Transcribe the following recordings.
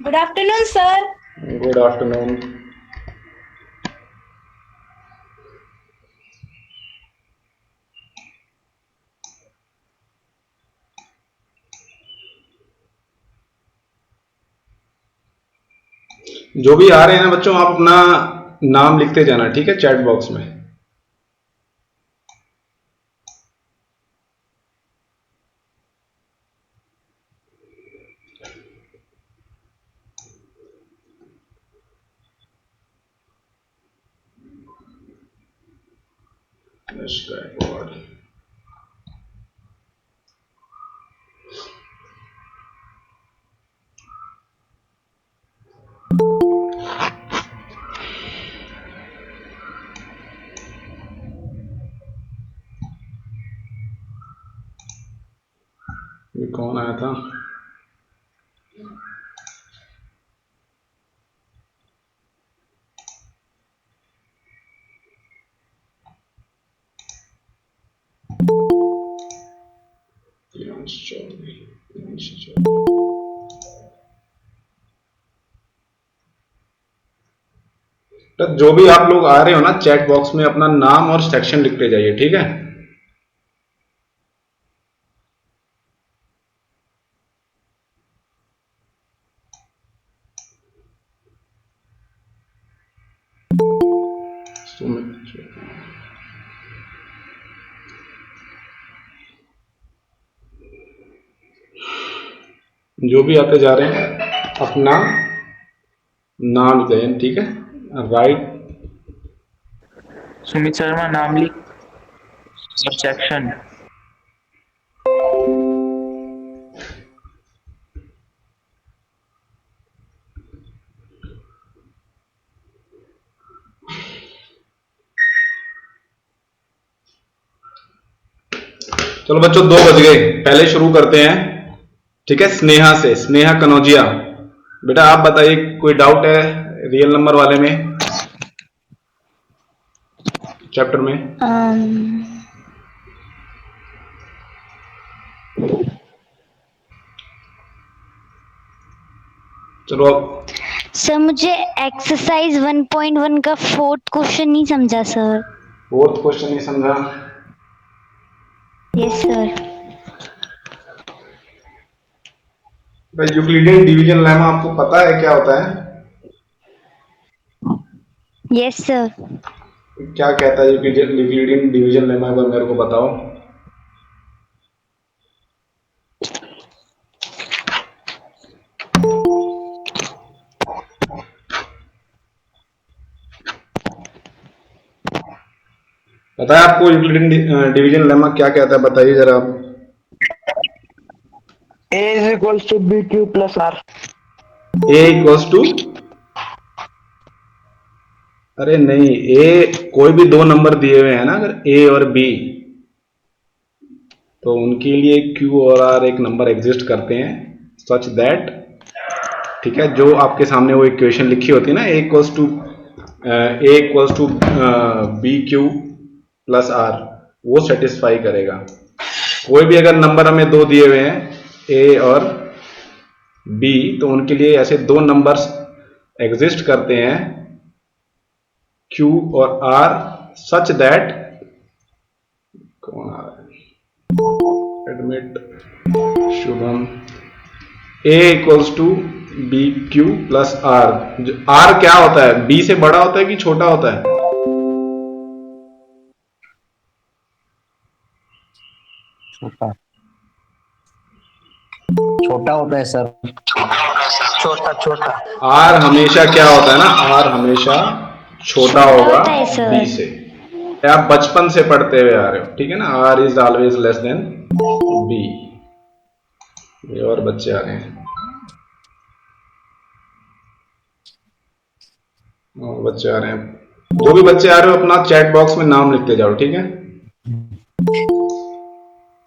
Good afternoon sir. Good afternoon. जो भी आ रहे हैं ना बच्चों, आप अपना नाम लिखते जाना, ठीक है, चैट बॉक्स में। ये कौन आया था? तो जो भी आप लोग आ रहे हो ना, चैट बॉक्स में अपना नाम और सेक्शन लिखते जाइए, ठीक है। जो भी आते जा रहे हैं अपना नाम लिख दें, ठीक है। राइट। सुमित शर्मा नाम लिख और सेक्शन। चलो बच्चों, 2 बज गए, पहले शुरू करते हैं, ठीक है। स्नेहा से, स्नेहा कनौजिया। बेटा आप बताइए, कोई डाउट है रियल नंबर वाले में, चैप्टर में? चलो अब सर मुझे एक्सरसाइज 1.1 का 4th क्वेश्चन नहीं समझा सर। 4th क्वेश्चन नहीं समझा? Yes sir. भाई यूक्लिडियन डिवीजन लेमा आपको पता है क्या होता है? Yes sir. क्या कहता है यूक्लिडियन डिवीजन लेमा, एक बार मेरे को बताओ। पता है आपको यूक्लिडियन डिवीजन लेमा क्या कहता है? बताइए जरा आप। A is equals to BQ plus R। A equals to, अरे नहीं, ए कोई भी 2 नंबर दिए हुए हैं ना, अगर ए और बी, तो उनके लिए क्यू और आर एक नंबर एग्जिस्ट करते हैं, सच दैट, ठीक है, जो आपके सामने वो इक्वेशन लिखी होती है ना, a equals to b q plus r, वो सेटिस्फाई करेगा। कोई भी अगर नंबर हमें 2 दिए हुए हैं, ए और बी, तो उनके लिए ऐसे 2 नंबर्स एग्जिस्ट करते हैं, क्यू और आर, सच दैट, कौन आ रहा है, admit Shubham, a equals to b q plus r. R क्या होता है? बी से बड़ा होता है कि छोटा होता है? छोटा छोटा होता है सर। छोटा छोटा। आर हमेशा क्या होता है ना, आर हमेशा छोटा होगा होता है सर। बी से। आप बचपन से पढ़ते हुए आ रहे हो, ठीक है ना, r is always less than b. ये और बच्चे आ रहे हैं, और बच्चे आ रहे हैं। जो भी बच्चे आ रहे हो अपना चैट बॉक्स में नाम लिखते जाओ, ठीक है।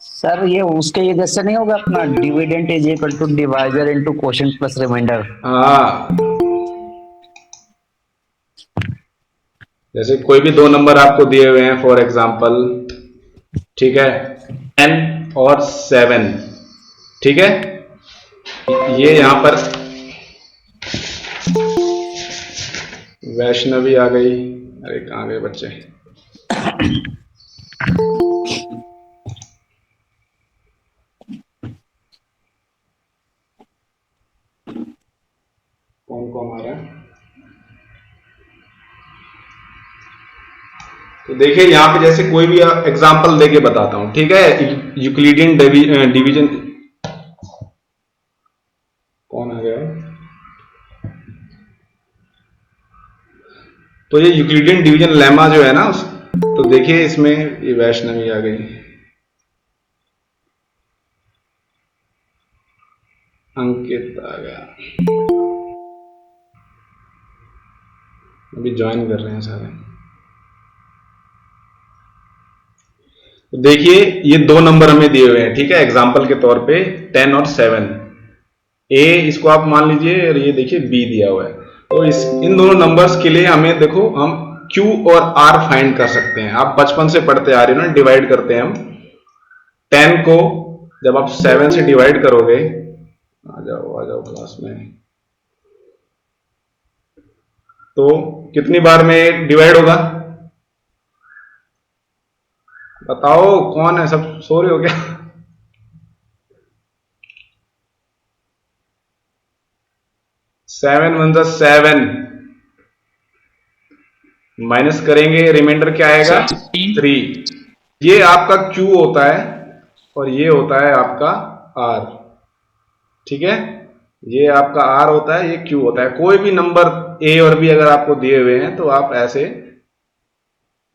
सर ये उसके ये जैसे नहीं होगा अपना dividend is equal to divisor into quotient plus remainder. हाँ, जैसे कोई भी 2 नंबर आपको दिए हुए हैं, फॉर एग्जाम्पल, ठीक है, 10 और 7, ठीक है, ये यहां पर वैष्णवी आ गई। अरे कहाँ गए बच्चे? कौन कौन आ रहा है? तो देखिए यहाँ पे जैसे कोई भी एग्जांपल देके बताता हूं, ठीक है। यूक्लिडियन डिवीजन, कौन आ गया? तो ये यूक्लिडियन डिवीजन लेमा जो है ना तो देखिए इसमें ये वैष्णवी आ गई, अंकित आ गया, अभी ज्वाइन कर रहे हैं सारे। तो देखिए ये दो नंबर हमें दिए हुए हैं, ठीक है, एग्जाम्पल के तौर पे 10 और 7। ए इसको आप मान लीजिए और ये देखिए बी दिया हुआ है। तो इन दोनों नंबर्स के लिए हमें देखो हम Q और R फाइंड कर सकते हैं। आप बचपन से पढ़ते आ रहे हो ना, डिवाइड करते हैं हम 10 को, जब आप 7 से डिवाइड करोगे, आ जाओ क्लास में, तो कितनी बार में डिवाइड होगा? बताओ कौन है? सब सो रहे हो क्या? 7 1 7, माइनस करेंगे, रिमाइंडर क्या आएगा? 3। ये आपका Q होता है और ये होता है आपका R, ठीक है। ये आपका R होता है, ये Q होता है। कोई भी नंबर A और B अगर आपको दिए हुए हैं तो आप ऐसे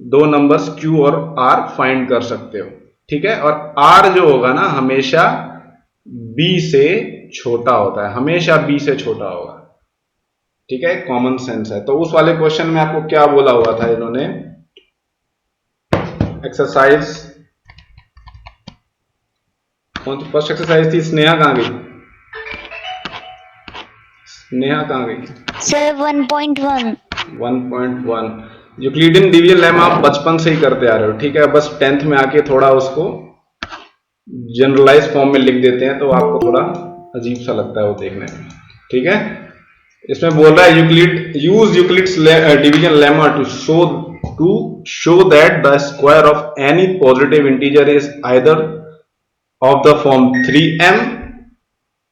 दो नंबर्स Q और R फाइंड कर सकते हो, ठीक है। और R जो होगा ना हमेशा B से छोटा होता है, हमेशा B से छोटा होगा, ठीक है। कॉमन सेंस है। तो उस वाले क्वेश्चन में आपको क्या बोला हुआ था इन्होंने? एक्सरसाइज कौन सी फर्स्ट एक्सरसाइज थी? स्नेहा कहां गई? स्नेहा कहां गई? सर 1.1। 1.1 यूक्लिडियन डिवीजन लेमा आप बचपन से ही करते आ रहे हो, ठीक है। बस 10th में आके थोड़ा उसको जनरलाइज फॉर्म में लिख देते हैं तो आपको थोड़ा अजीब सा लगता है वो देखने में, ठीक है। इसमें बोल रहा है use Euclid's division lemma to show that the square of any positive integer is either of the form 3m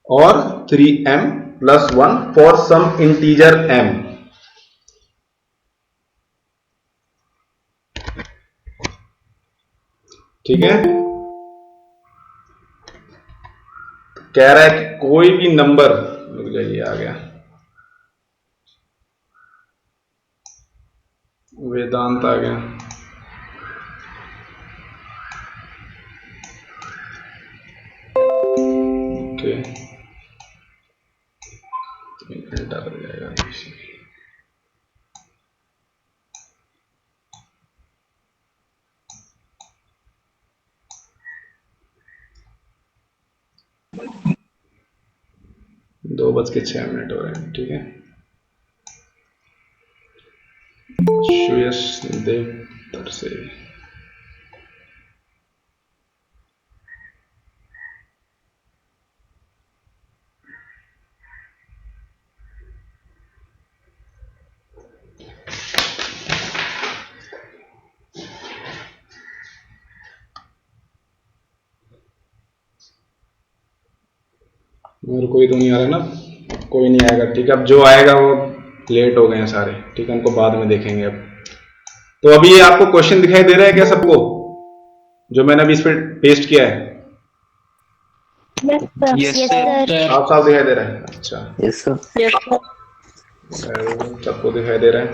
और 3m plus 1 for some integer m, ठीक है। कह रहा है कि कोई भी नंबर, रुक जाइए आ गया, वेदांत आ गया, ओके, 3 घंटा लग जाएगा। दो बज के 6 मिनट हो रहे हैं, ठीक है। सुयश देव से और कोई तो नहीं आ रहा ना? कोई नहीं आएगा, ठीक है। अब जो आएगा वो लेट हो गए हैं सारे, ठीक है, उनको बाद में देखेंगे। अब तो अभी ये आपको क्वेश्चन दिखाई दे रहा है क्या सबको, जो मैंने अभी इस पर पेस्ट किया है? Yes sir. आप साफ दिखाई दे रहा है? अच्छा, यस सर। सबको दिखाई दे रहा है।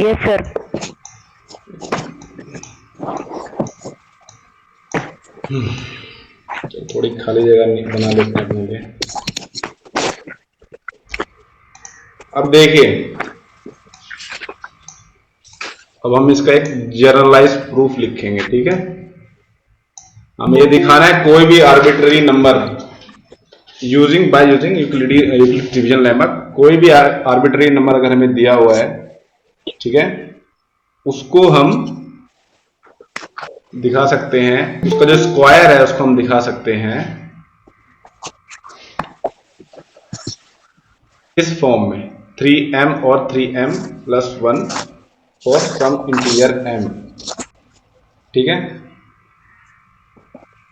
Yes sir. तो थोड़ी खाली जगह बना लेते हैं अपने लिए। अब देखिए, अब हम इसका एक जनरलाइज प्रूफ लिखेंगे, ठीक है। हमें ये दिखाना है कोई भी arbitrary number by using Euclid division lemma, कोई भी आर्बिट्ररी नंबर अगर हमें दिया हुआ है, ठीक है, उसको हम दिखा सकते हैं, उसका जो स्क्वायर है उसको हम दिखा सकते हैं इस फॉर्म में 3m और 3m plus 1 for some integer m, ठीक है।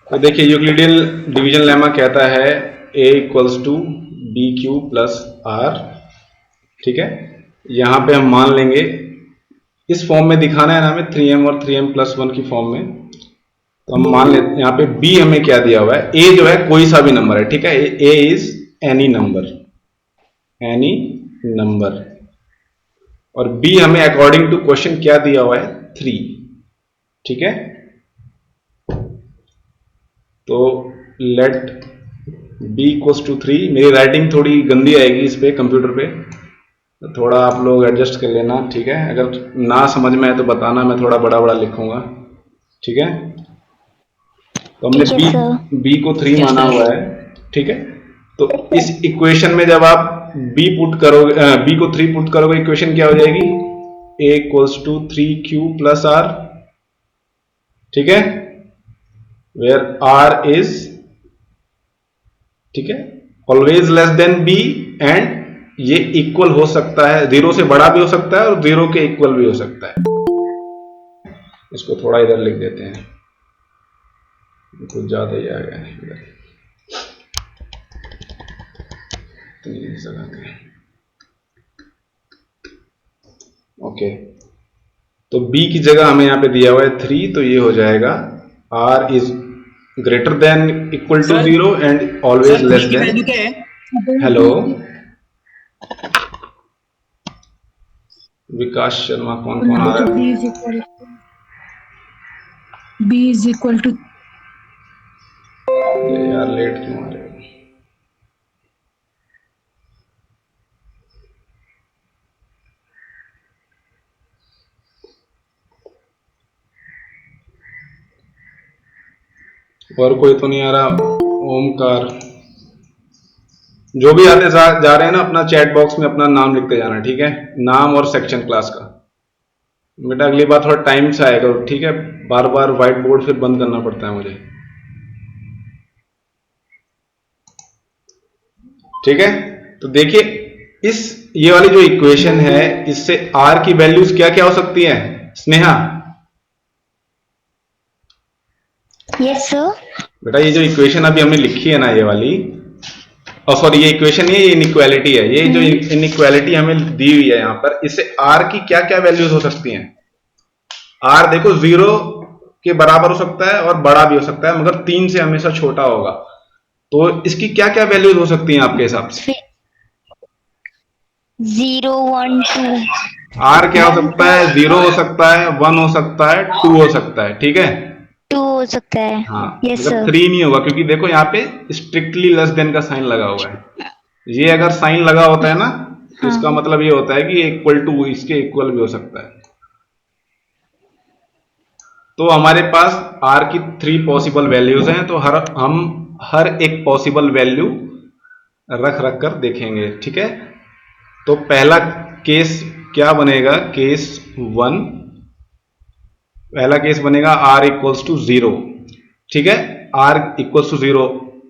तो देखिए यूक्लिडियन डिवीजन लेमा कहता है a equals to b q plus r, ठीक है। यहां पे हम मान लेंगे इस फॉर्म में दिखाना है ना हमें 3m और 3m प्लस 1 की फॉर्म में, तो हम मान लेते हैं यहाँ पे b हमें क्या दिया हुआ है, a जो है कोई सा भी नंबर है, ठीक है। a is any number, any number, और b हमें अकॉर्डिंग टू क्वेश्चन क्या दिया हुआ है 3, ठीक है। तो लेट b इक्वल्स टू 3, मेरी राइटिंग थोड़ी गंदी आएगी इस पे कंप्यूटर पे, तो थोड़ा आप लोग एडजस्ट कर लेना, ठीक है। अगर ना समझ में आए तो बताना, मैं थोड़ा बड़ा बड़ा लिखूंगा, ठीक है। तो हमने ठीक है b को 3 माना हुआ है, ठीक है। तो इस इक्वेशन में जब आप b पुट करोगे, b को 3 पुट करोगे, इक्वेशन क्या हो जाएगी, a equals to 3q plus r, ठीक है, वेयर r इज, ठीक है, always less than b, and ये इक्वल हो सकता है, 0 से बड़ा भी हो सकता है और 0 के इक्वल भी हो सकता है। इसको थोड़ा इधर लिख देते हैं, कुछ ज्यादा ही आ गया है इधर, ओके। तो b की जगह हमें यहां पे दिया हुआ है 3, तो ये हो जाएगा r is greater than equal to 0 and always less than, hello Vikas Sharma, कौन कौन आ रहा है? b इज इक्वल टू यार लेट क्यों आ रहे हो? और कोई तो नहीं आ रहा? ओमकार, जो भी आते जा रहे हैं ना, अपना चैट बॉक्स में अपना नाम लिखते जाना, ठीक है, नाम और सेक्शन क्लास का। बेटा अगली बार थोड़ा टाइम से आएगा, ठीक है, बार बार व्हाइट बोर्ड फिर बंद करना पड़ता है मुझे, ठीक है। तो देखिए ये वाली जो इक्वेशन है, इससे r की वैल्यूज क्या क्या हो सकती है स्नेहा? Yes sir. बेटा ये जो इक्वेशन अभी हमने लिखी है ना, ये वाली, और सॉरी ये इक्वेशन नहीं है, ये इनइक्वालिटी है, ये जो इनइक्वालिटी हमें दी हुई है यहाँ पर, इससे r की क्या क्या वैल्यूज हो सकती हैं? r देखो 0 के बराबर हो सकता है और बड़ा भी हो सकता है, मगर 3 से हमेशा छोटा होगा। तो इसकी क्या क्या वैल्यूज हो सकती हैं आपके हिसाब से? 0 1 2। r क्या हो सकता है? 0 हो सकता है, 1 हो सकता है, 2 हो सकता है, ठीक है। 2 हो सकता है। हाँ, यस मतलब सर। 3 नहीं होगा, क्योंकि देखो यहाँ पे स्ट्रिक्टली लेस देन का साइन लगा हुआ है। ये अगर साइन लगा होता है ना, तो इसका मतलब ये होता है कि इक्वल टू, इसके इक्वल भी हो सकता है। तो हमारे पास r की 3 पॉसिबल वैल्यूज हैं, तो हम हर एक पॉसिबल वैल्यू रख रख कर देखेंगे, ठीक है। तो पहला केस क्या बनेगा, केस 1, पहला केस बनेगा r इक्वल्स टू 0, ठीक है, r इक्वल्स टू 0।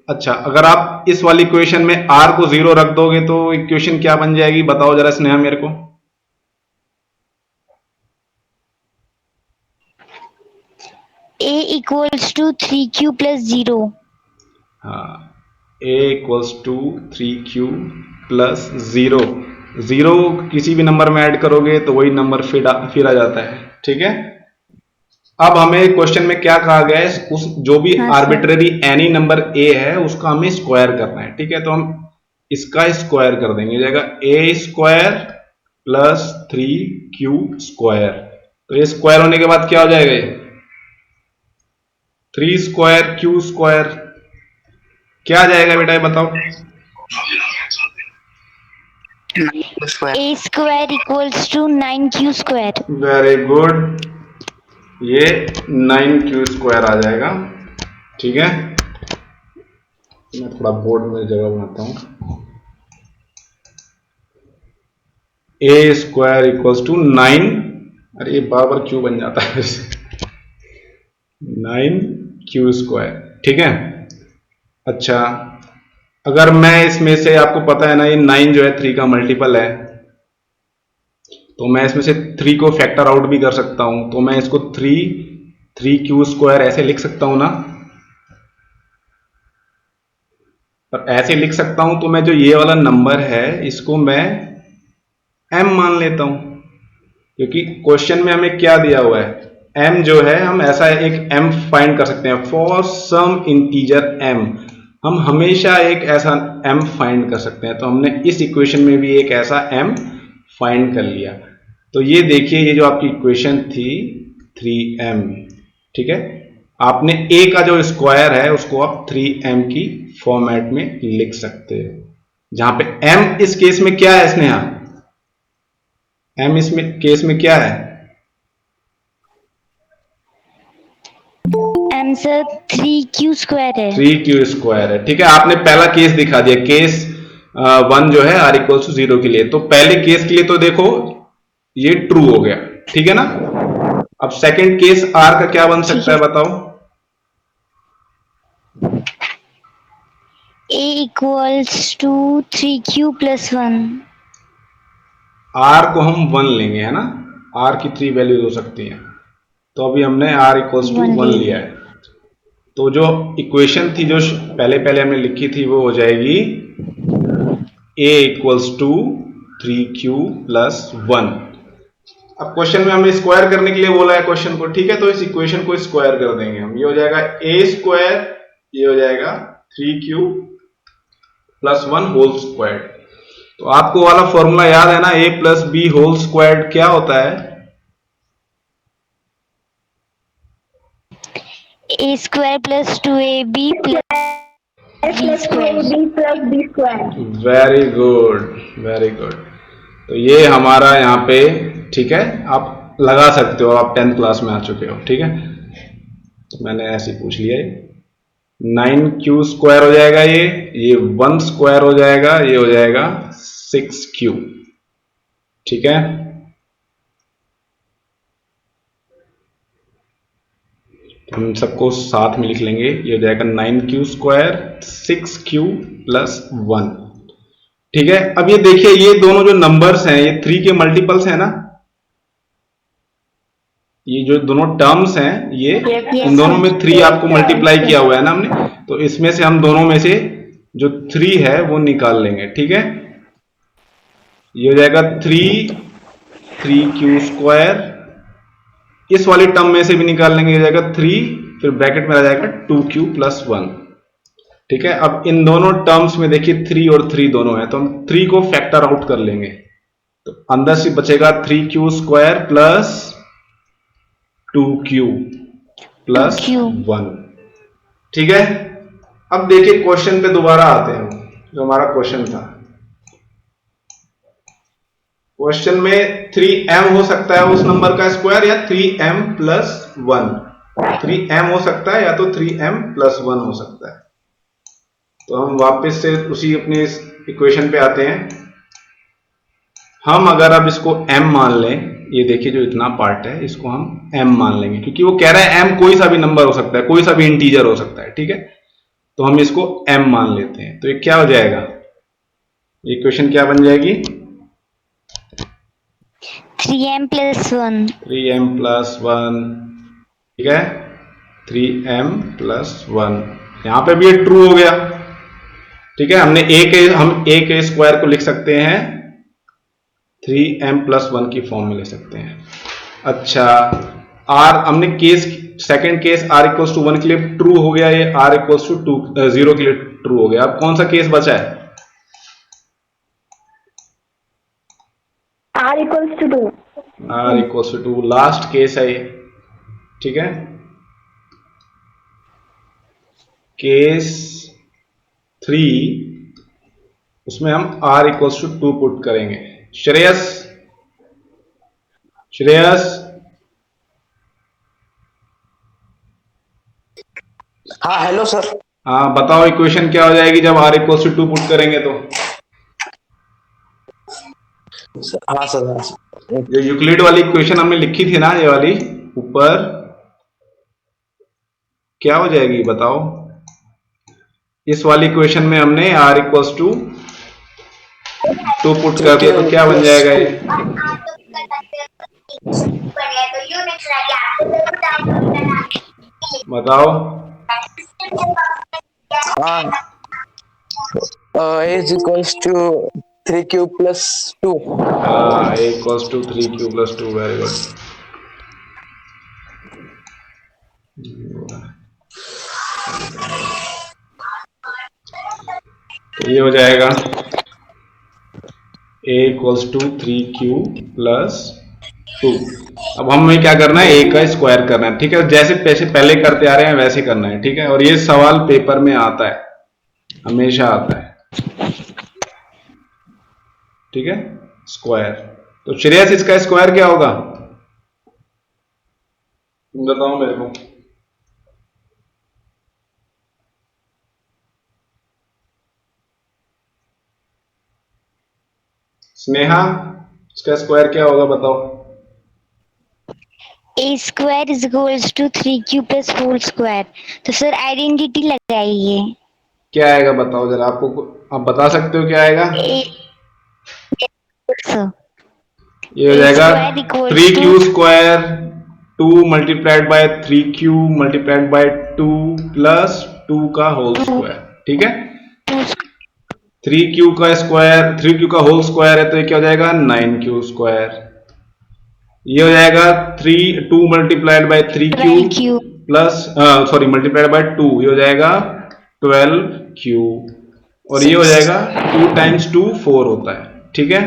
अच्छा, अगर आप इस वाली इक्वेशन में r को 0 रख दोगे तो इक्वेशन क्या बन जाएगी, बताओ जरा स्नेहा मेरे को। a equals to 3q plus 0। हाँ, a equals to 3q plus 0, 0 किसी भी नंबर में ऐड करोगे तो वही नंबर फिर आ जाता है, ठीक है। अब हमें क्वेश्चन में क्या कहा गया है, उस जो भी आर्बिट्रेरी एनी नंबर a है उसका हमें स्क्वायर करना है, ठीक है। तो हम इसका स्क्वायर कर देंगे, जाएगा a square plus 3q square. तो ये स्क्वायर होने के बाद क्या हो जाएगा, ये 3 स्क्वायर q स्क्वायर, क्या आ जाएगा बेटा ये बताओ? a square equals to 9q square. Very good, ये 9q स्क्वायर आ जाएगा, ठीक है। मैं थोड़ा बोर्ड में जगह बनाता हूं। a स्क्वायर इक्वल्स टू 9, अरे ये बार क्यू बन जाता है 9q स्क्वायर, ठीक है। अच्छा, अगर मैं इसमें से, आपको पता है ना ये 9 जो है 3 का मल्टीपल है, तो मैं इसमें से 3 को फैक्टर आउट भी कर सकता हूं। तो मैं इसको 3 3 क्यू स्क्वायर ऐसे लिख सकता हूं ना। पर ऐसे लिख सकता हूं तो मैं जो ये वाला नंबर है इसको मैं m मान लेता हूं, क्योंकि क्वेश्चन में हमें क्या दिया हुआ है, m जो है, हम ऐसा एक m फाइंड कर सकते हैं। फॉर सम इंटीजर m हम हमेशा एक ऐसा m फाइंड कर सकते हैं। तो हमने इस इक्वेशन में भी एक ऐसा m फाइंड कर लिया। तो ये देखिए, ये जो आपकी इक्वेशन थी 3m, ठीक है, आपने a का जो स्क्वायर है उसको आप 3m की फॉर्मेट में लिख सकते हो, जहां पे m इस केस में क्या है स्नेहा, m इसमें केस में क्या है, m सर 3q² है। 3q² है, ठीक है। आपने पहला केस दिखा दिया, केस 1 जो है r=0 के लिए। तो पहले केस के लिए तो देखो ये ट्रू हो गया, ठीक है ना। अब सेकंड केस r का क्या बन सकता है बताओ। a = 3q+1। r को हम 1 लेंगे, है ना, r की 3 वैल्यूज हो सकती हैं। तो अभी हमने r=1 लिया है। तो जो इक्वेशन थी जो पहले हमने लिखी थी वो हो जाएगी a = 3q+1। अब क्वेश्चन में हमें स्क्वायर करने के लिए बोला है क्वेश्चन को, ठीक है। तो इस इक्वेशन को स्क्वायर कर देंगे हम, ये हो जाएगा a², ये हो जाएगा 3q+1 होल स्क्वायर। तो आपको वाला फॉर्मूला याद है ना, a+b होल स्क्वायर क्या होता है, a² + 2ab + b²। Very good, very good. तो ये हमारा यहाँ पे, ठीक है, आप लगा सकते हो, आप 10th क्लास में आ चुके हो, ठीक है। तो मैंने ऐसे पूछ लिया है, 9q² हो जाएगा, ये 1² हो जाएगा, ये हो जाएगा 6q, ठीक है। हम सबको साथ में लिख लेंगे, ये हो जाएगा 9q² 6q+1, ठीक है। अब ये देखिए, ये दोनों जो नंबर्स हैं ये 3 के मल्टीपल्स हैं ना, ये जो दोनों टर्म्स हैं ये इन दोनों में 3 आपको मल्टीप्लाई किया हुआ है ना हमने। तो इसमें से हम दोनों में से जो 3 है वो निकाल लेंगे, ठीक है। ये हो जाएगा 3 इस वाली टर्म में से भी निकाल लेंगे, हो जाएगा 3, फिर ब्रैकेट में आ जाएगा 2q+1, ठीक है। अब इन दोनों टर्म्स में देखिए 3 और 3 दोनों है, तो हम 3 को फैक्टर आउट कर लेंगे। तो अंदर से बचेगा 3q² + 2q+1, ठीक है। अब देखिए क्वेश्चन पे दोबारा आते हैं, जो हमारा क्वेश्चन था। क्वेश्चन में 3m हो सकता है उस नंबर का स्क्वायर, या 3m+1, 3m हो सकता है या तो 3m+1 हो सकता है। तो हम वापस से उसी अपनी इस इक्वेशन पे आते हैं। हम अगर अब इसको m मान लें, ये देखिए जो इतना पार्ट है इसको हम m मान लेंगे, क्योंकि वो कह रहा है m कोई सा भी नंबर हो सकता है, कोई सा भी इंटीजर हो सकता है, ठीक है। तो हम इसको m मान लेते हैं। तो ये क्या हो जाएगा, इक्वेशन क्या बन जाएगी, 3m+1। 3m+1, ठीक है, 3m+1। यहां पे भी ये ट्रू हो गया, ठीक है। हम a के स्क्वायर को लिख सकते हैं 3m+1 की फॉर्म में ले सकते हैं। अच्छा, r हमने सेकंड केस r=1 के लिए ट्रू हो गया, ये r=0 के लिए ट्रू हो गया। अब कौन सा केस बचा है, r=2 लास्ट केस है ये, ठीक है। केस 3 उसमें हम r=2 पुट करेंगे। श्रेयस, हाँ हेलो सर। हाँ बताओ इक्वेशन क्या हो जाएगी जब r=2 पुट करेंगे तो। हाँ सर, जो यूक्लिड वाली इक्वेशन हमने लिखी थी ना, ये वाली ऊपर, क्या हो जाएगी बताओ। इस वाली इक्वेशन में हमने r इक्वल्स टू 2 पुट कर दिया तो क्या बन जाएगा ये? बताओ। is equals to 3q plus 2. हाँ, a equals to 3q plus 2, very good. तो ये हो जाएगा a equals to 3q plus 2। अब हमें क्या करना है, a का स्क्वायर करना है, ठीक है, जैसे पैसे पहले करते आ रहे हैं वैसे करना है, ठीक है। और ये सवाल पेपर में आता है, हमेशा आता है, ठीक है, स्क्वायर। तो श्रेयस इसका स्क्वायर क्या होगा, तुम बताओ मेरे को। स्नेहा, इसका स्क्वायर क्या होगा बताओ। A square is equals to 3q plus 4 square. तो सर आइडेंटिटी लगाइए। क्या आएगा बताओ जरा, आपको आप बता सकते हो क्या आएगा? ए सर ये हो ए जाएगा square equals 3q square 2 multiplied by 3q multiplied by 2 plus 2 का होल स्क्वायर, ठीक है। 3q का स्क्वायर 3q का होल स्क्वायर है तो ये क्या हो जाएगा 9q स्क्वायर। ये हो जाएगा 2 multiplied by 3q 12q plus sorry multiplied by 2, ये हो जाएगा 12q। और ये हो जाएगा 2 टाइम्स 2 4 होता है, ठीक है।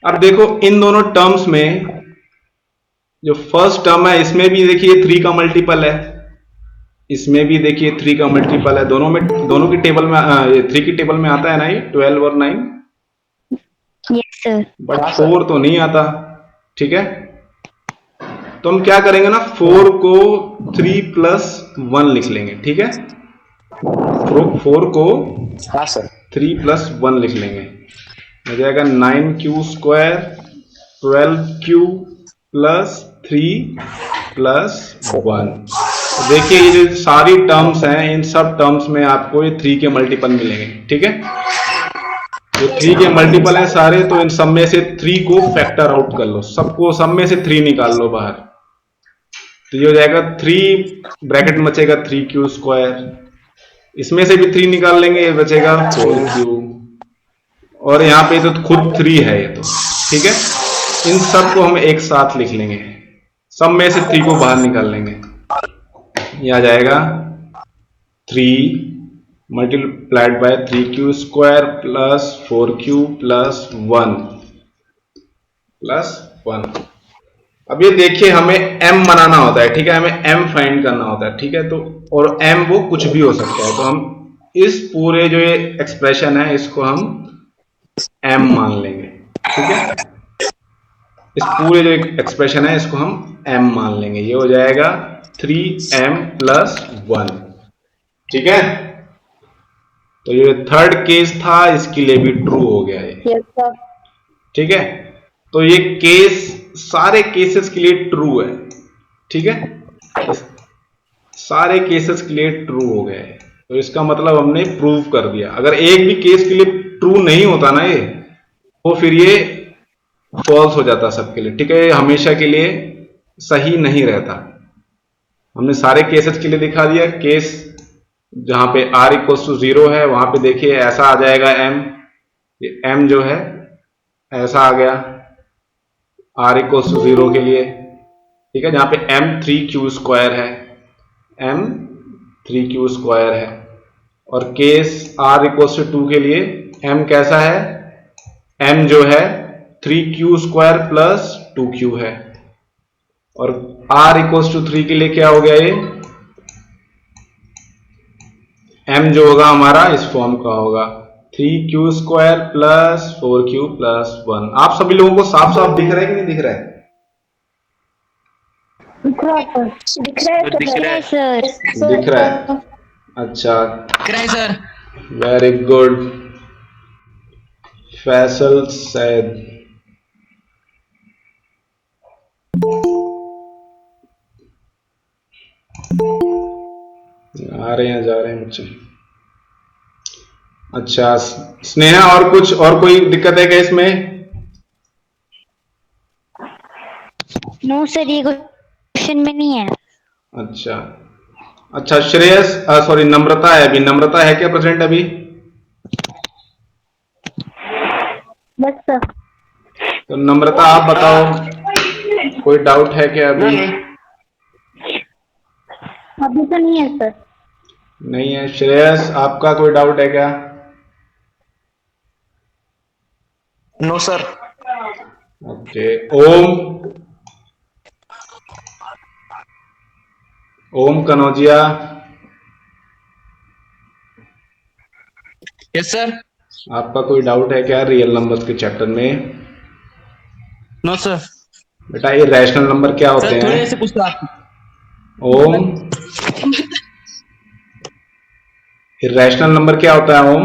अब देखो इन दोनों टर्म्स में जो फर्स्ट टर्म है इसमें भी देखिए 3 का मल्टीपल है, इसमें भी देखिए 3 का मल्टीपल है, दोनों की टेबल में 3 की टेबल में आता है ना ये 12 और 9, यस सर। बट 4 तो नहीं आता, ठीक है। तो हम क्या करेंगे ना, 4 को 3 प्लस 1 लिख लेंगे, ठीक है। 4 को हाँ सर 3 प्लस 1 लिख लेंगे, हो जाएगा 9q square 12q plus 3 plus 1। देखिए ये जो सारी टर्म्स हैं इन सब टर्म्स में आपको ये 3 के मल्टीपल मिलेंगे, ठीक है। ये 3 के मल्टीपल हैं सारे, तो इन सब में से 3 को फैक्टर आउट कर लो, सबको सब में से 3 निकाल लो बाहर। तो ये हो जाएगा 3 ब्रैकेट में बचेगा 3q स्क्वायर, इसमें से भी 3 निकाल लेंगे, ये बचेगा 4q। और यहाँ पे तो खुद 3 है ये तो, ठीक है। इन सब को हम एक साथ लिख लेंगे, सब में से 3 को बाहर निकाल लेंगे, ये आ जाएगा 3 multiplied by 3q square plus 4q plus 1 plus 1। अब ये देखिए हमें m बनाना होता है, ठीक है, हमें m फाइंड करना होता है, ठीक है। तो और m वो कुछ भी हो सकता है, तो हम इस पूरे जो ये एक्सप्रेशन है इसको हम m मान लेंगे, ठीक है। इस पूरे जो एक्सप्रेशन है इसको हम m मान लेंगे, ये हो जाएगा 3m प्लस 1, ठीक है। तो ये थर्ड केस था, इसके लिए भी ट्रू हो गया ये, ठीक है। तो ये केस सारे केसेस के लिए ट्रू है, ठीक है, सारे केसेस के लिए ट्रू हो गए। तो इसका मतलब हमने प्रूव कर दिया। अगर एक भी केस के लिए ट्रू नहीं होता ना ये, तो फिर ये फॉल्स हो जाता सबके लिए, ठीक है, हमेशा के लिए सही नहीं रहता। हमने सारे केसेस के लिए दिखा दिया, केस जहां पे r इक्वल्स टू 0 है वहां पे देखिए ऐसा आ जाएगा m, ये m जो है ऐसा आ गया r इक्वल्स टू 0 के लिए, ठीक है, जहां पे m 3q स्क्वायर है, m 3q स्क्वायर है। और केस r इक्वल्स टू 2 के लिए m कैसा है, m जो है 3q स्क्वायर प्लस 2q है। और r इक्वल्स टू 3 के लिए क्या हो गया, ये m जो होगा हमारा इस फॉर्म का होगा 3q square plus 4q plus 1। आप सभी लोगों को साफ साफ दिख रहा है कि नहीं दिख रहा है? दिख रहा है सर। दिख रहा है, अच्छा, sir very good. Faisal Saeed, आ रहे हैं जा रहे हैं बच्चे। अच्छा स्नेहा, और कोई दिक्कत है क्या इसमें? नो सर, ये क्वेश्चन में नहीं है। अच्छा अच्छा, श्रेयस सॉरी नम्रता है, अभी नम्रता है क्या प्रेजेंट अभी? बस सर। तो नम्रता आप बताओ, कोई डाउट है क्या अभी? अभी तो नहीं है सर। नहीं है। श्रेयस आपका कोई डाउट है क्या? No sir. Okay. Om, Om Kanaujia, yes sir. आपका कोई डाउट है क्या रियल नंबर्स के चैप्टर में? No sir. बेटा ये रैशनल नंबर क्या होते सर थोड़े हैं? ऐसे पूछ लो आप। ओम, इरेशनल नंबर क्या होता है Om?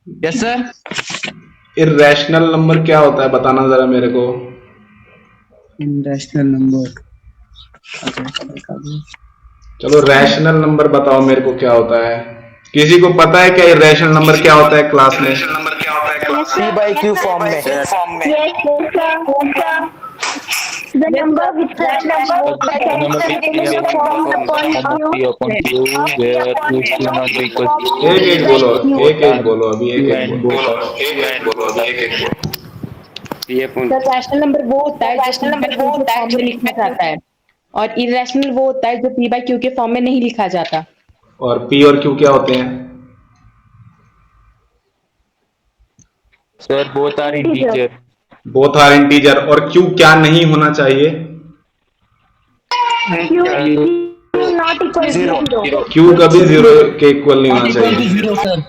Yes sir. Irrational number क्या होता है बताना जरा मेरे को। Irrational number. चलो रैशनल नंबर बताओ मेरे को क्या होता है। किसी को पता है क्या इरेशनल नंबर क्या होता है क्लास में? पी बाई क्यू फॉर्म में। The number which has एक एक बोलो, एक एक बोलो, अभी एक एक बोलो। तो रैशनल नंबर वो होता है जो पी बाई क्यू के फॉर्म में लिखा जाता है, और इरेशनल वो होता है जो पी बाई क्यू के फॉर्म में नहीं लिखा जाता। और पी और क्यू क्या होते हैं? Sir both are integer. Both are integer. और क्यू क्या नहीं होना चाहिए? not equal to zero. Q कभी जीरो के इक्वल नहीं होना चाहिए। Zero sir.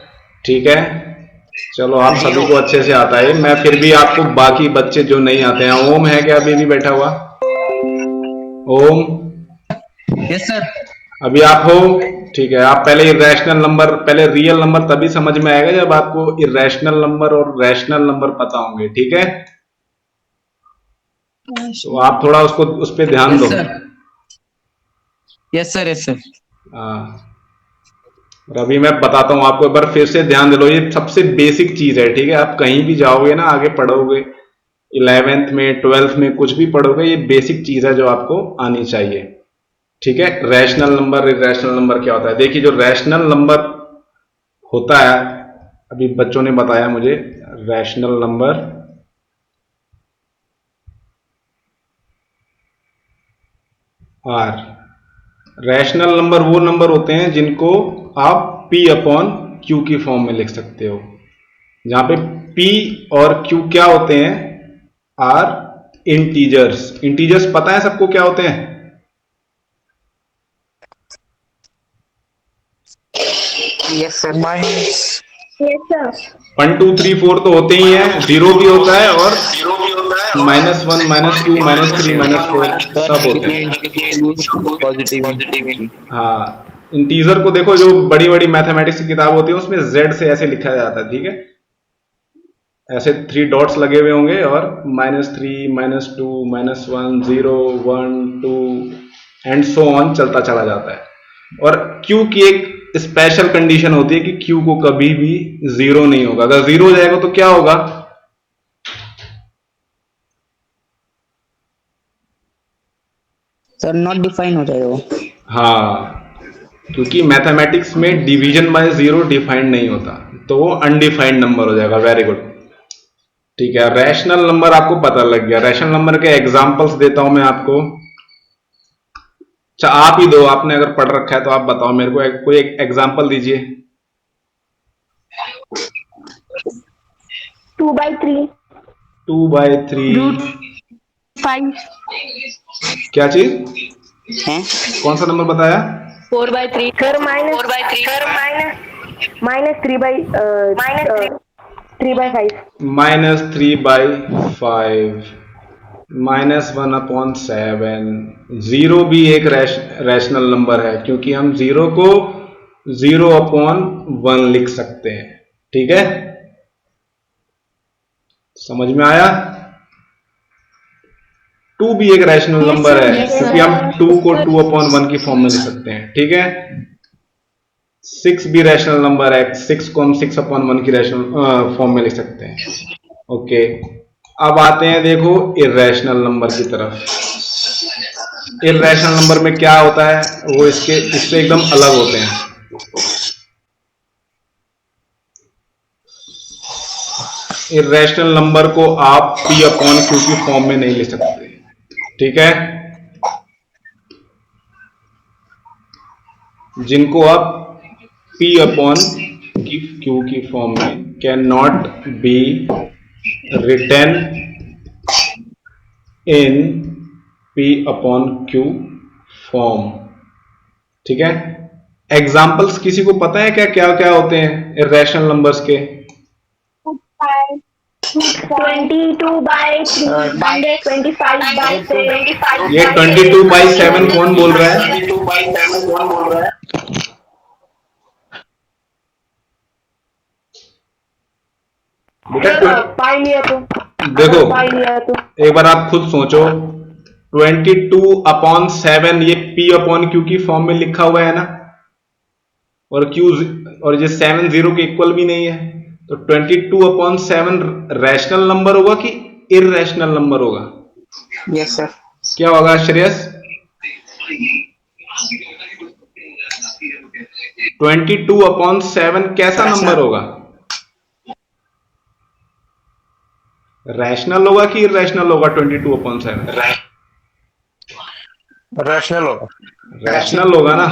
ठीक है, चलो आप सभी को अच्छे से आता है। मैं फिर भी आपको बाकी बच्चे जो नहीं आते हैं, ओम है क्या अभी भी बैठा हुआ? ओम, यस सर। अभी आप हो? ठीक है, आप पहले इरेशनल नंबर, पहले रियल नंबर तभी समझ में आएगा जब आपको इरेशनल नंबर और रैशनल नंबर पता होंगे। ठीक है, तो आप थोड़ा उसको उस पर ध्यान दो। Yes sir. Yes sir. हाँ, और अभी मैं बताता हूँ आपको, एक बार फिर से ध्यान दे लो। ये सबसे बेसिक चीज है, ठीक है? आप कहीं भी जाओगे ना, आगे पढ़ोगे, 11th में 12th में कुछ भी पढ़ोगे, ये बेसिक चीज है जो आपको आनी चाहिए। ठीक है, रैशनल नंबर इरेशनल नंबर क्या होता है? देखिए जो रैशनल नंबर होता है, अभी बच्चों ने बताया मुझे, rational number are, rational number वो नंबर होते हैं जिनको आप P अपॉन Q की फॉर्म में लिख सकते हो, जहां पे P और Q क्या होते हैं? Are integers. इंटीजर्स पता है सबको क्या होते हैं? Yes sir. माइनस। 1 2 3 4 तो होते ही हैं, जीरो भी होता है और -1 -2 -3 -4 सब होते हैं। पॉजिटिव। हाँ, इंटीजर को देखो, जो बड़ी बड़ी मैथमेटिक्स की किताब होती है उसमें Z से ऐसे लिखा जाता है। ठीक है, ऐसे 3 डॉट्स लगे हुए होंगे और -3 -2 -1 0 1 2 एंड सो ऑन चलता चला जाता है। और Q की एक स्पेशल कंडीशन होती है कि Q को कभी भी जीरो नहीं होगा। अगर जीरो हो जाएगा तो क्या होगा? सर नॉट डिफाइन हो जाएगा वो। हाँ, क्योंकि मैथमेटिक्स में डिवीजन बाय जीरो डिफाइंड नहीं होता, तो वो अनडिफाइंड नंबर हो जाएगा। Very good. ठीक है, रैशनल नंबर आपको पता लग गया। रैशनल नंबर के एग्जांपल्स देता हूं मैं आपको। अच्छा आप ही दो, आपने अगर पढ़ रखा है तो आप बताओ मेरे को, कोई एक एग्जांपल दीजिए। 2/3 2/3 5 क्या चीज हैं? कौन सा नंबर बताया? 4/3 सर माइनस 3/5 -3/5 -1/7। जीरो भी एक रैशनल नंबर है, क्योंकि हम जीरो को 0/1 लिख सकते हैं। ठीक है, समझ में आया? 2 भी एक रैशनल नंबर है, क्योंकि हम 2 को 2/1 की फॉर्म में लिख सकते हैं, ठीक है। 6 भी रैशनल नंबर है, 6 को हम 6/1 की रैशनल फॉर्म में लिख सकते हैं। ओके, अब आते हैं देखो इर्रेशनल नंबर की तरफ। इर्रेशनल नंबर में क्या होता है, वो इससे एकदम अलग होते हैं। इर्रेशनल नंबर को आप P/Q की फॉर्म में नहीं लिख सकते, ठीक है। जिनको आप P/Q की फॉर्म में can not be written in P/Q form, ठीक है। एग्जाम्पल्स किसी को पता है क्या क्या क्या होते हैं इर्रेशनल नंबर्स के? 22/3, ये 22/7 कौन बोल रहा है? पाई लिया तो देखो पाई लिया तो एक बार आप खुद सोचो, 22/7 ये P/Q की फॉर्म में लिखा हुआ है ना, और Q और ये 7 0 के इक्वल भी नहीं है, तो 22/7 रैशनल नंबर होगा कि इर्रेशनल नंबर होगा? Yes sir. क्या होगा श्रेयस? 22/7 कैसा नंबर होगा? रैशनल होगा कि इर्रेशनल होगा? 22/7 रैशनल होगा। रैशनल होगा ना,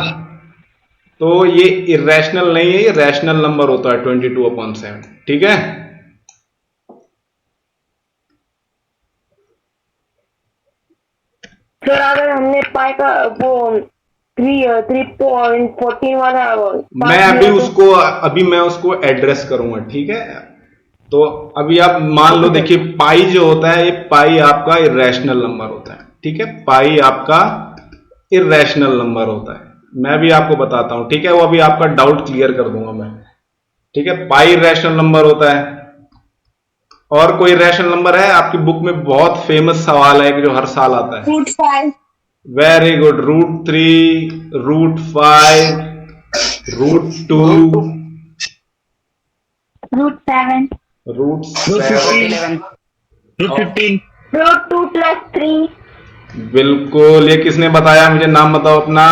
तो ये इर्रेशनल नहीं है, ये रैशनल नंबर होता है 22/7, ठीक है। सर अगर हमने पाई का वो 3.14 वाला मैं उसको एड्रेस करूंगा, ठीक है। तो अभी आप मान लो, देखिए पाई जो होता है, ये पाई आपका इर्रेशनल नंबर होता है, ठीक है। पाई आपका इर्रेशनल नंबर होता है, मैं भी आपको बताता हूं, ठीक है। वो अभी आपका डाउट क्लियर कर दूंगा मैं, ठीक है। पाई इर्रेशनल नंबर होता है। और कोई इर्रेशनल नंबर है? आपकी बुक में बहुत फेमस सवाल है जो हर साल आता है। √5 वेरी गुड। √3, √5, √2, √7, √7, √2+3, बिल्कुल। ये किसने बताया? मुझे नाम बताओ अपना।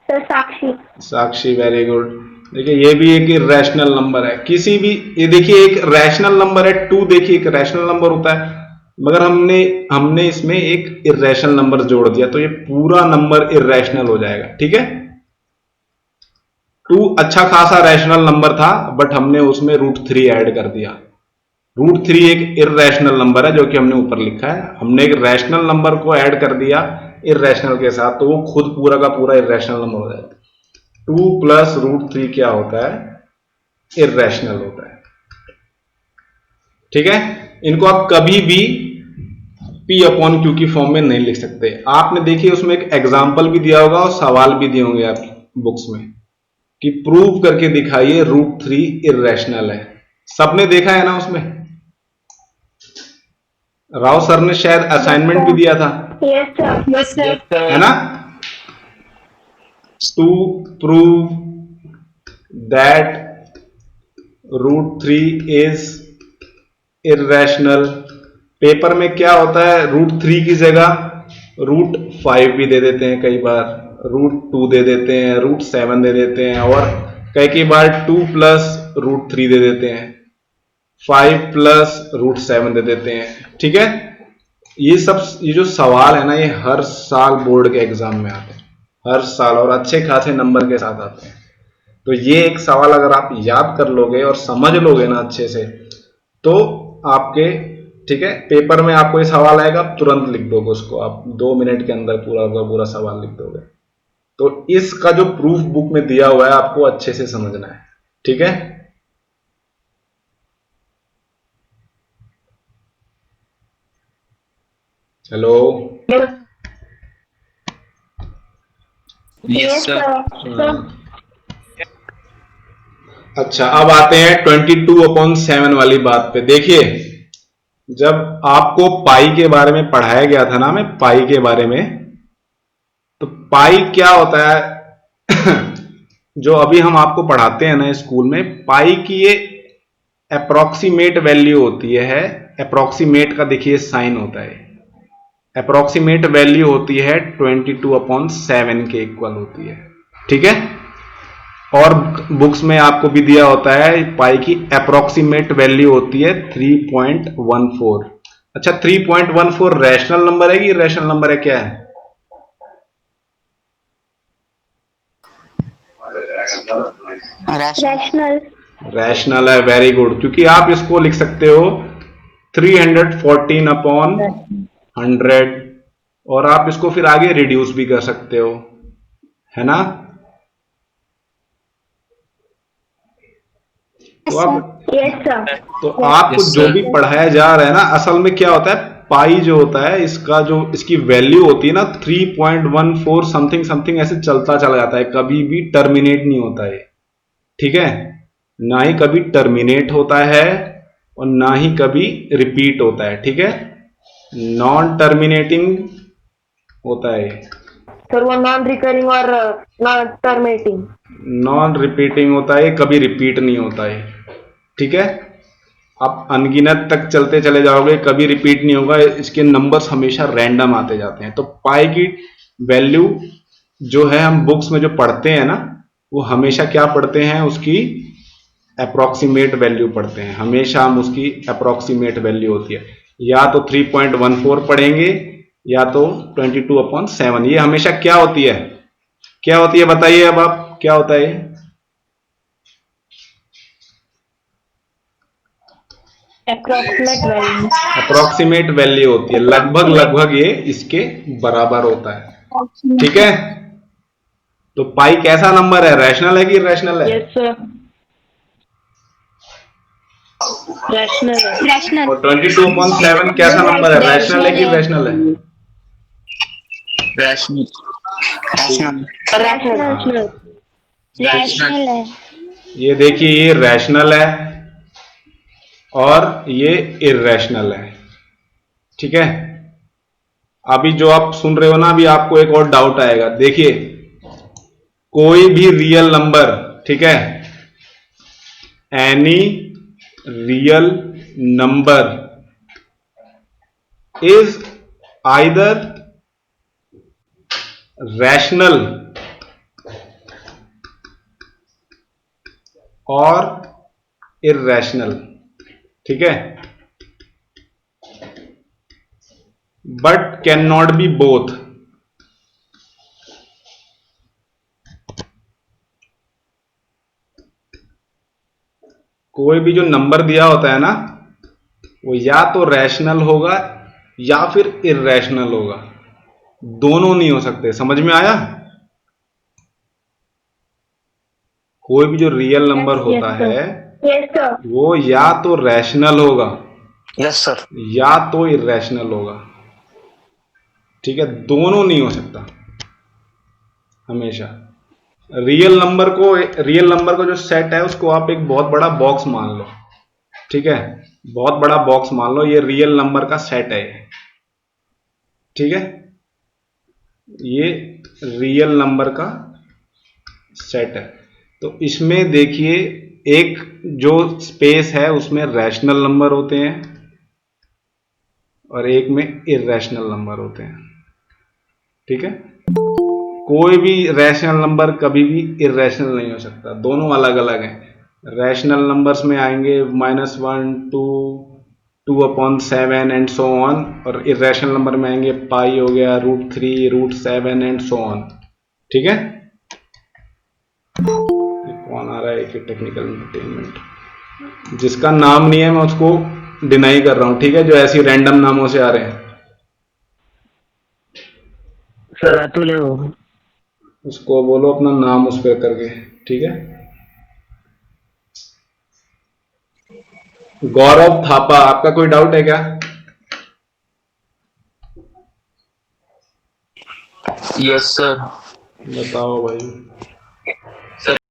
सर साक्षी। साक्षी, वेरी गुड। देखिए ये भी एक इर्रेशनल नंबर है। किसी भी, ये देखिए एक रैशनल नंबर है 2, देखिए एक रैशनल नंबर होता है, मगर हमने इसमें एक इर्रेशनल नंबर जोड़ दिया, तो ये पूरा नंबर इर्रेशनल हो जाएगा, ठीक है। 2 अच्छा खासा रैशनल नंबर था, बट हमने उसमें √3 ऐड कर दिया। √3 एक इर्रेशनल नंबर है जो कि हमने ऊपर लिखा है, हमने एक रैशनल नंबर को ऐड कर दिया इर्रेशनल के साथ, तो वो खुद पूरा का पूरा इर्रेशनल नंबर हो जाएगा। 2 + √3 क्या होता है? इर्रेशनल होता है, ठीक है। इनको आप कभी भी P/Q की फॉर्म में नहीं लिख सकते। आपने देखिए उसमें एक एग्जाम्पल भी दिया होगा और सवाल भी दिए होंगे आपकी बुक्स में कि प्रूव करके दिखाइए √3 इर्रेशनल है। सबने देखा है ना उसमें? राव सर ने शायद असाइनमेंट भी दिया था, यस सर। है ना? To prove that √3 is irrational. Paper में क्या होता है, √3 की जगह √5 भी दे देते हैं, कई बार √2 दे देते हैं, √7 दे देते हैं, और कई बार 2 + √3 दे देते हैं, 5 + √7 दे देते हैं, ठीक है। ये जो सवाल है ना, ये हर साल बोर्ड के एग्जाम में आते हैं, हर साल, और अच्छे खासे नंबर के साथ आते हैं। तो ये एक सवाल अगर आप याद कर लोगे और समझ लोगे ना अच्छे से, तो आपके, ठीक है, पेपर में आपको ये सवाल आएगा, आप तुरंत लिख दोगे उसको, आप 2 मिनट के अंदर पूरा का पूरा सवाल लिख दोगे। तो इसका जो प्रूफ बुक में दिया हुआ है आपको अच्छे से समझना है, ठीक है। Hello, yes sir. अच्छा अब आते हैं 22/7 वाली बात पे। देखिए जब आपको पाई के बारे में पढ़ाया गया था ना, मैं पाई के बारे में, तो पाई क्या होता है जो अभी हम आपको पढ़ाते हैं ना स्कूल में, पाई की ये अप्रोक्सीमेट वैल्यू होती है। अप्रोक्सीमेट का देखिए साइन होता है, अप्रोक्सीमेट वैल्यू होती है 22/7 के इक्वल होती है, ठीक है। और बुक्स में आपको भी दिया होता है पाई की अप्रोक्सीमेट वैल्यू होती है 3.14। अच्छा, 3.14 रैशनल नंबर है कि इरेशनल नंबर है, क्या है? रैशनल। रैशनल है, वेरी गुड। क्योंकि आप इसको लिख सकते हो 314/100, और आप इसको फिर आगे रिड्यूस भी कर सकते हो, है ना। तो आप तो आपको Yes, जो sir. भी पढ़ाया जा रहा है ना, असल में क्या होता है, पाई जो होता है इसका जो इसकी वैल्यू होती है ना 3.14 समथिंग समथिंग ऐसे चलता चला जाता है, कभी भी टर्मिनेट नहीं होता है, ठीक है। ना ही कभी टर्मिनेट होता है और ना ही कभी रिपीट होता है, ठीक है। नॉन टर्मिनेटिंग होता है, सर वो नॉन रिकरिंग और नॉन टर्मिनेटिंग। नॉन रिपीटिंग होता है, कभी रिपीट नहीं होता है, ठीक है। आप अनगिनत तक चलते चले जाओगे, कभी रिपीट नहीं होगा, इसके नंबर्स हमेशा रैंडम आते जाते हैं। तो पाई की वैल्यू जो है हम बुक्स में जो पढ़ते हैं ना, वो हमेशा क्या पढ़ते हैं, उसकी अप्रोक्सीमेट वैल्यू पढ़ते हैं, हमेशा हम उसकी अप्रोक्सीमेट वैल्यू होती है, या तो 3.14 पढ़ेंगे या तो 22/7। ये हमेशा क्या होती है, क्या होती है बताइए अब आप, क्या होता है? Approximate value. अप्रोक्सीमेट वैल्यू होती है, लगभग लगभग ये इसके बराबर होता है, ठीक है। तो पाई कैसा नंबर है, रैशनल है कि इरेशनल है? यस सर, रैशनल है। रैशनल। और 22/7 कैसा नंबर है, रैशनल है कि इरेशनल है? Rational. Rational. रैशनल। रैशनल है। ये देखिए, ये रैशनल है और ये इरेशनल है, ठीक है। अभी जो आप सुन रहे हो ना, अभी आपको एक और डाउट आएगा। देखिए, कोई भी रियल नंबर, ठीक है, any real number is either rational और इरेशनल, ठीक है, but can not B both. कोई भी जो नंबर दिया होता है ना, वो या तो रैशनल होगा या फिर इरेशनल होगा, दोनों नहीं हो सकते, समझ में आया। कोई भी जो रियल नंबर होता है यस सर। वो या तो रैशनल होगा यस सर। या तो इरेशनल होगा, ठीक है, दोनों नहीं हो सकता हमेशा। रियल नंबर को जो सेट है उसको आप एक बहुत बड़ा बॉक्स मान लो, ठीक है, बहुत बड़ा बॉक्स मान लो, ये रियल नंबर का सेट है, ठीक है, ये रियल नंबर का सेट है। तो इसमें देखिए, एक जो स्पेस है उसमें रैशनल नंबर होते हैं और एक में इरेशनल नंबर होते हैं, ठीक है। कोई भी रैशनल नंबर कभी भी इरेशनल नहीं हो सकता, दोनों अलग अलग हैं। रैशनल नंबर्स में आएंगे -1, 2, 2/7 एंड सो ऑन, और इरेशनल नंबर में आएंगे पाई हो गया, √3, √7 एंड सो ऑन, ठीक है। कौन आ रहा है कि टेक्निकल एंटरटेनमेंट, जिसका नाम नहीं है मैं उसको डिनाई कर रहा हूं, ठीक है, जो ऐसी रैंडम नामों से आ रहे हैं सर अतुल है वो। उसको बोलो अपना नाम उस पर करके, ठीक है। गौरव थापा, आपका कोई डाउट है क्या? Yes, sir. बताओ भाई।